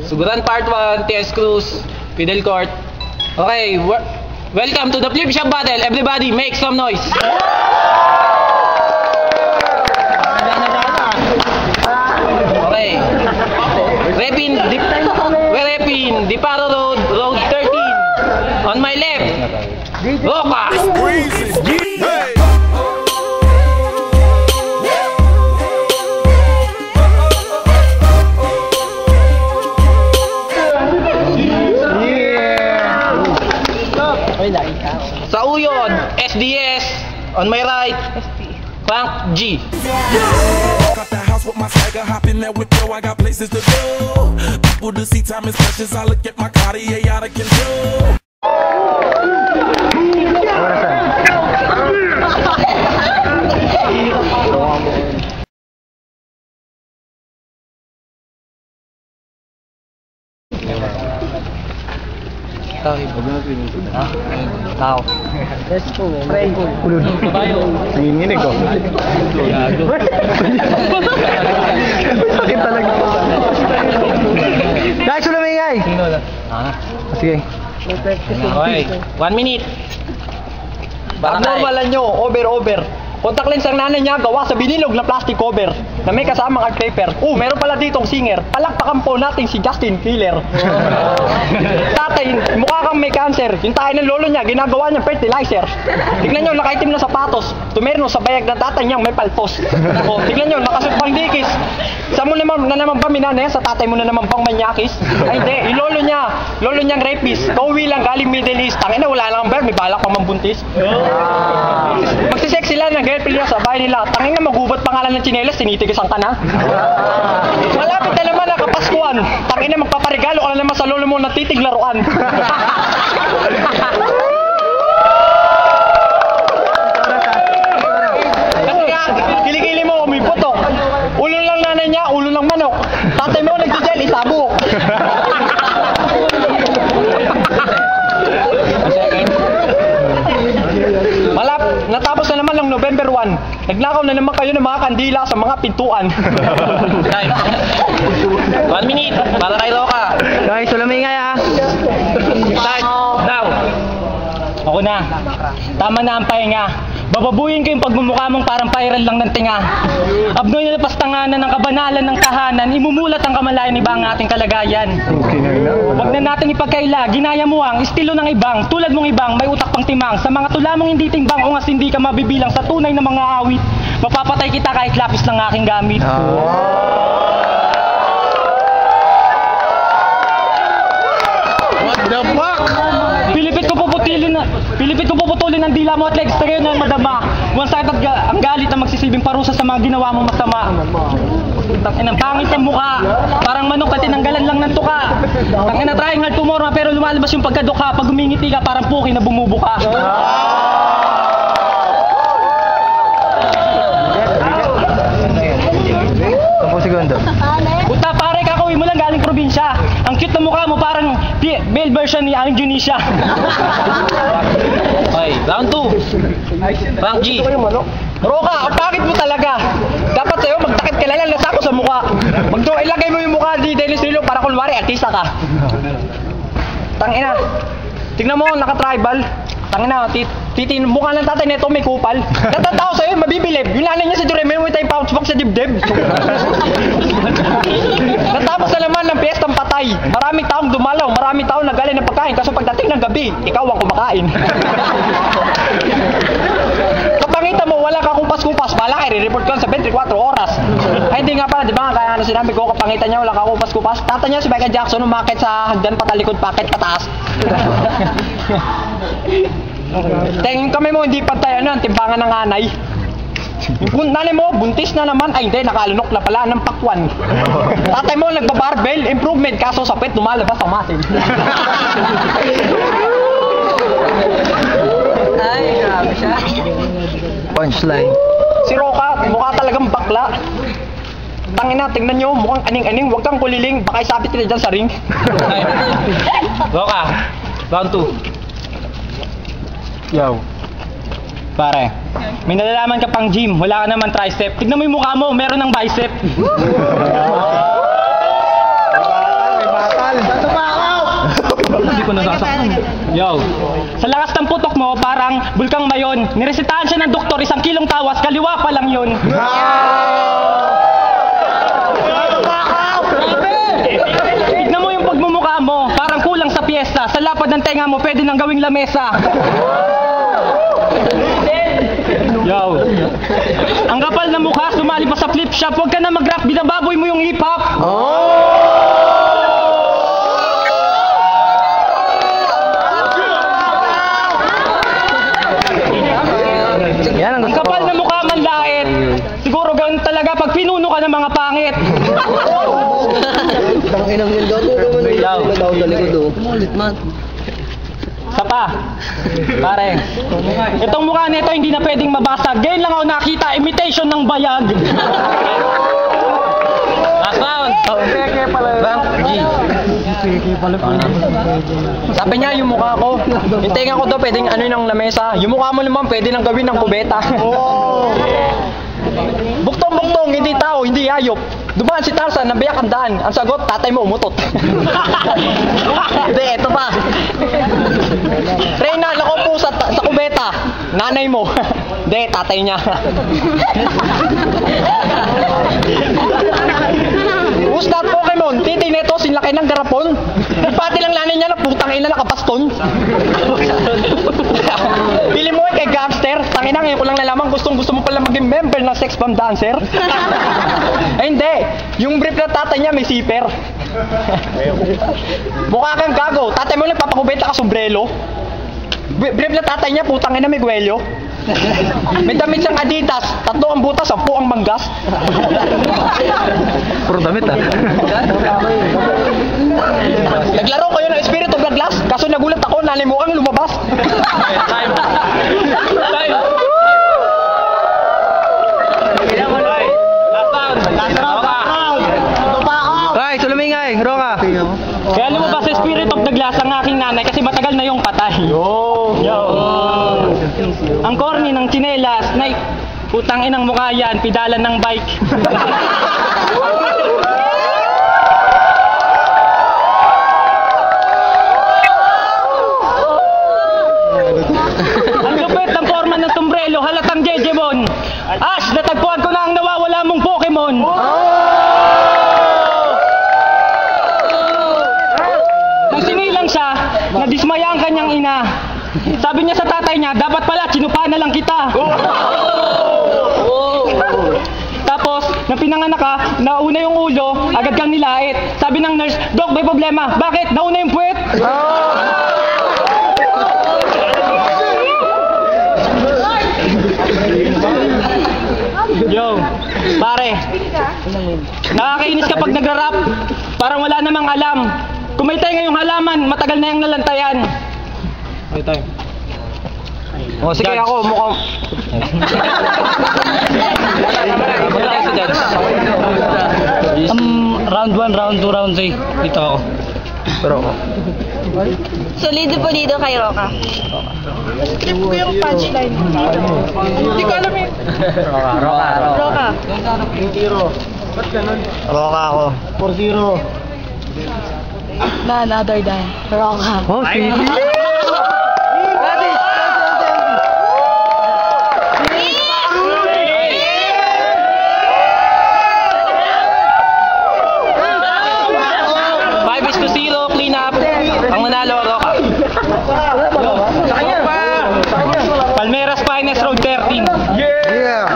Suguran Part 1, TS Cruz, Fidel Court. Okay, welcome to the Flip Shop Battle. Everybody, make some noise. Okay. Repin, Diparo Road, Road 13. On my left, Roca. Sa Uyod, SDS. On my right, Frank G. Got the house with my swagger, hop in there with yo, I got places to go. People to see, time is precious, I look at my Cartier out of control. Tao. Let's go. Pray. Nanginginig ko. Sakit talaga. Guys, wala may ingay. Sige. Okay, 1 minute. Abnormalan nyo, over. Contact lens ang nanay niya gawa sa binilog na plastic cover na may kasamang art paper. Meron pala ditong singer. Palakpakan po natin si Justin Killer. Tatay, mukha kang may cancer. Yung tayo ng lolo niya, ginagawa niyang fertilizer. Tignan nyo, nakaitim na sapatos. Tumerno sa bayag ng tatay niyang may paltos. Tignan nyo, nakasupang dikis. Sa mo naman ba minana yan? Sa tatay mo na naman pang manyakis? Ay hindi, yung lolo niyang rapist. Kauwi lang galing Middle East. Tangina, wala lang bear, may balak pa mambuntis. Magsisex sila ng girlfriend niya sa bahay nila. Tangina, magubat pangalan ng tsinelas, tinitigisan ka na. Malapit na naman ang Kapaskuhan. Tangina, magpaparegalo ka na naman sa lolo mo na titiglaruan. Kilikili mo, may putok. Ulo lang nanay niya, ulo lang manok. Tatay mo nagdijel, isabok. Natapos na naman ng November 1. Nagnakaw na naman kayo ng mga kandila sa mga pintuan. 1 minute, para kay Roca. Guys, wala may ingay ah. Start, now. Ako na. Tama na ang pahinga. Bababuyin ko yung pagmumukha mong parang viral lang ng tinga. Abnoy na pastanganan ng kabanalan ng tahanan, imumulat ang kamalayan iba ang ating kalagayan. Huwag na natin ipagkaila, ginaya mo ang estilo ng ibang, tulad mong ibang may utak pang timang. Sa mga tula mong hindi timbang, ungas hindi ka mabibilang sa tunay na mga awit. Mapapatay kita kahit lapis ng aking gamit. What the fuck? Pilipit ko puputulin ang dila mo at legs tayo na madama. One-sided ang galit na magsisibing parusa sa mga ginawa mong masama. Ang pangit ng mukha, parang manok na tinanggalan lang ng tuka. Tangina, trying hard to morma pero lumalabas yung pagkaduka. Pag umingiti ka, parang puki na bumubuka. Segundo. Puta pare, kakauwi mo lang galing probinsya. Ang cute na mukha mo parang male version ni Ang Junisha. Okay, round 2. Frank G. Roca, ang pangit mo talaga. Dapat sa'yo magtakip ka lang nasa ako sa mukha. Ilagay mo yung mukha ni Dennis Rillo para kunwari artista ka. Tangina. Tignan mo, naka-tribal. Tangina, mukha ng tatay nito may kupal. Natatao sa'yo, mabibilib. Yung nanay niya sa Jureme, may tayong pouch box sa dibdib. Natapos na naman ng piyestang patay. Maraming taong dumalaw, maraming taong nagaling ng pagkain. Kaso pagdating ng gabi, ikaw ang kumakain. Kapangitan mo, wala kang kumpas-kumpas. Bala kayo, re-report ko sa 24 oras. Ay, hindi nga pala, di ba? Kaya sinabi ko, kapangitan niya, wala kang kumpas-kumpas. Tata niya si Michael Jackson, umakit sa hagdan patalikod, pakit pataas. Tingin kami mo, hindi pantay ang timbangan ng anay. Yung nanay mo, buntis na naman. Ay hindi, nakalunok na pala ng pakwan. Tatay mo, nagbabarbell, improvement. Kaso sa pet, lumalabas ang muscle. Ay, grabe siya. Punchline. Si Roca, mukha talagang bakla. Tangina, tingnan nyo, mukhang aning-aning. Huwag kang kuliling, baka isabit kita dyan sa ring. Roca, round 2. Yo. Pare, may nalalaman ka pang gym, wala ka naman tricep. Tignan mo yung mukha mo, meron ng bicep. May bata. hindi ko nasasaktan. Yo. Sa lakas ng putok mo, parang bulkang mayon. Niresetahan siya ng doktor, 1 kilong tawas, kaliwa pa lang yun. Tignan mo yung pagmumukha mo, parang kulang sa piyesta. Sa lapad ng tenga mo, pwede nang gawing lamesa. Yo. Ang kapal na mukha, sumali pa sa flip shop. Huwag ka na mag-rap, binababoy mo yung hip-hop. Ang kapal na mukha, manlait. Siguro ganun talaga pag pinuno ka ng mga pangit. Isa pa. Pare. Itong mukha nito hindi na pwedeng mabasag. Ngayon lang ako nakita, imitation ng bayag. Last round. Sabi niya yung mukha ko. Yung tenga ko daw pwedeng ano ng lamesa. Yung mukha mo naman pwede nang gawin ng kubeta. Buktong-buktong, hindi tao, hindi hayop. Dumaan si Tarzan, nabiyak ang daan. Ang sagot, tatay mo umutot. Hindi, eto pa. Reyna, nakupo sa kubeta. Nanay mo. Hindi, tatay niya. Who's that Pokemon? Titi neto, sinlaki ng garapon. Pati lang nanay niya na putang ina nakapaston. Pili mo kay gangster. Tangina ngayon ko lang nalaman gusto mo pala maging member ng sex bomb dancer. Hindi. Yung brief na tatay niya may zipper. Mukha kang gago. Tatay mo lang papakubeta ka sombrero. Brief na tatay niya putang ina may gwelyo. May damit siyang Adidas, 3 ang butas, 10 ang manggas. Puro damit Naglaro kayo ng Spirit of the Glass, kaso nagulat ako, nanay mo ang lumabas. Time. Ay, sulamingay, Roka. Kaya lumabas sa Spirit of the Glass ang aking nanay kasi matagal na yung patay. Ang corny ng tsinelas, Nike, putang inang mukha yan, pidalan ng bike. Ang lupit ng forma ng sombrero, halatang Jejemon. Ash, natagpuan ko na ang nawawala mong Pokemon. Nung sinilang siya, nadismaya ang kanyang ina. Sabi niya sa tatay niya, dapat pala, sinupa na lang kita. Tapos, nang pinanganak ka, nauna yung ulo, agad kang nilait. Sabi ng nurse, Dok, may problema. Bakit? Nauna yung puwet? Yo, pare. Nakakainis kapag nagra-rap. Parang wala namang alam. Kung may tayo ngayong halaman, matagal na yung nalantayan. Okay, time. O sige Judge. ako, mukhang... Muna kayo sa judge. round 1, round 2, round 3. Dito ako. Solido polido kay Roka. Skip ko yung punchline. Hindi ko alam eh. Roka. Roka ako. 4-0. None other than Roka. Oh, sige. Ang nanalo, Roka. Palmeiras Finest Road 13. Yeah.